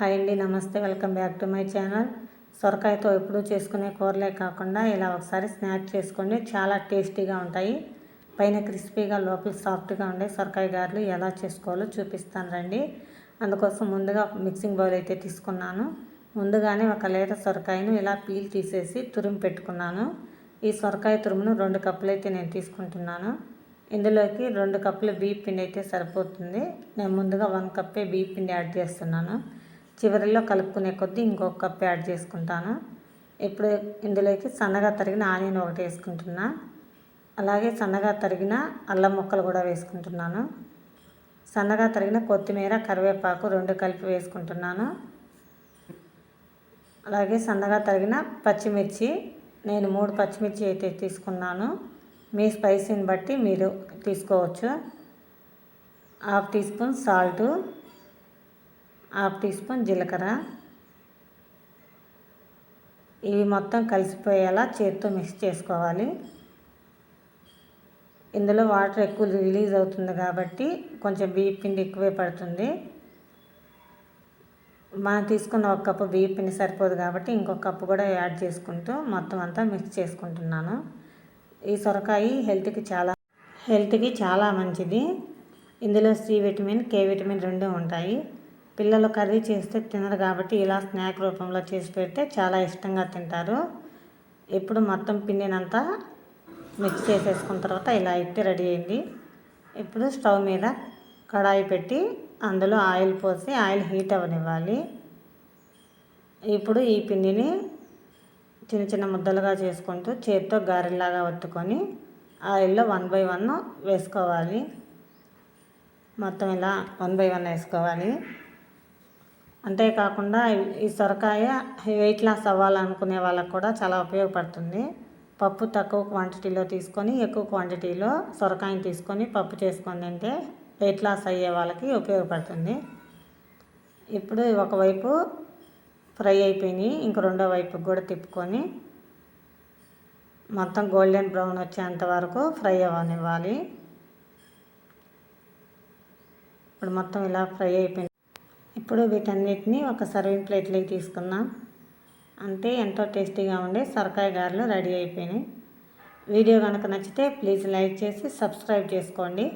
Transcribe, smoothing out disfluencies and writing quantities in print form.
Hi అండి, నమస్తే. Welcome back to my channel. సొరకాయతో ఎప్పుడూ చేసుకునే కూరలే కాకుండా ఇలా ఒకసారి స్నాక్ చేసుకోండి. చాలా టేస్టీగా ఉంటాయి. పైన క్రిస్పీగా లోపల సాఫ్ట్గా ఉండే సొరకాయ గారెలు ఎలా చేసుకోవాలో చూపిస్తాను రండి. అందుకోసం ముందుగా మిక్సింగ్ బౌల్ అయితే తీసుకున్నాను. ముందుగానే 1 లీటర్ సొరకాయను ఇలా పీల్ తీసేసి తురిమి పెట్టుకున్నాను. ఈ సొరకాయ తురుమును 2 కప్పులు అయితే నేను తీసుకుంటున్నాను. ఇందులోకి 2 కప్పుల బియ్యం పిండి అయితే సరిపోతుంది. నేను ముందుగా 1 కప్పే బియ్యం పిండి యాడ్ చేస్తున్నాను. చివరిలో కలుపుకునే కొద్దీ ఇంకొక కప్ యాడ్ చేసుకుంటాను. ఇప్పుడు ఇందులోకి సన్నగా తరిగిన ఆనియన్ ఒకటి వేసుకుంటున్నా. అలాగే సన్నగా తరిగిన అల్లం ముక్కలు కూడా వేసుకుంటున్నాను. సన్నగా తరిగిన కొత్తిమీర, కరివేపాకు 2 కలిపి వేసుకుంటున్నాను. అలాగే సన్నగా తరిగిన పచ్చిమిర్చి, నేను 3 పచ్చిమిర్చి అయితే తీసుకున్నాను. మీ స్పైసీని బట్టి మీరు తీసుకోవచ్చు. 1/2 teaspoon salt, 1/2 teaspoon జీలకర్ర. ఇవి మొత్తం కలిసిపోయేలా చేతితో మిక్స్ చేసుకోవాలి. ఇందులో వాటర్ ఎక్కువ రిలీజ్ అవుతుంది కాబట్టి కొంచెం బియ్యం పిండి ఎక్కువే పడుతుంది. మనం తీసుకున్న 1 కప్పు బియ్యం పిండి సరిపోదు కాబట్టి ఇంకొక కప్పు కూడా యాడ్ చేసుకుంటూ మొత్తం అంతా మిక్స్ చేసుకుంటున్నాను. ఈ సొరకాయ హెల్త్కి చాలా మంచిది. ఇందులో సి విటమిన్, కే విటమిన్ 2 ఉంటాయి. పిల్లలు కర్రీ చేస్తే తినరు కాబట్టి ఇలా స్నాక్ రూపంలో చేసి పెడితే చాలా ఇష్టంగా తింటారు. ఇప్పుడు మొత్తం పిండినంతా మిక్స్ చేసేసుకున్న తర్వాత ఇలా అయితే రెడీ అయింది. ఇప్పుడు స్టవ్ మీద కడాయి పెట్టి అందులో ఆయిల్ పోసి ఆయిల్ హీట్ అవ్వనివ్వాలి. ఇప్పుడు ఈ పిండిని చిన్న చిన్న ముద్దలుగా చేసుకుంటూ చేతితో గారెల్లాగా ఒత్తుకొని ఆయిల్లో 1 బై 1 వేసుకోవాలి. మొత్తం ఇలా 1 బై 1 వేసుకోవాలి. అంతేకాకుండా ఈ సొరకాయ వెయిట్ లాస్ అవ్వాలనుకునే వాళ్ళకు కూడా చాలా ఉపయోగపడుతుంది. పప్పు తక్కువ క్వాంటిటీలో తీసుకొని ఎక్కువ క్వాంటిటీలో సొరకాయని తీసుకొని పప్పు చేసుకొని తింటే వెయిట్ లాస్ అయ్యే వాళ్ళకి ఉపయోగపడుతుంది. ఇప్పుడు ఒకవైపు ఫ్రై అయిపోయినాయి, ఇంక రెండో వైపుకి కూడా తిప్పుకొని మొత్తం గోల్డెన్ బ్రౌన్ వచ్చేంత వరకు ఫ్రై అవ్వనివ్వాలి. ఇప్పుడు మొత్తం ఇలా ఫ్రై అయిపోయింది. ఇప్పుడు వీటన్నిటిని ఒక సర్వింగ్ ప్లేట్లోకి తీసుకుందాం. అంతే, ఎంతో టేస్టీగా ఉండే సొరకాయ గారెలు రెడీ అయిపోయినాయి. వీడియో కనుక నచ్చితే ప్లీజ్ లైక్ చేసి సబ్స్క్రైబ్ చేసుకోండి.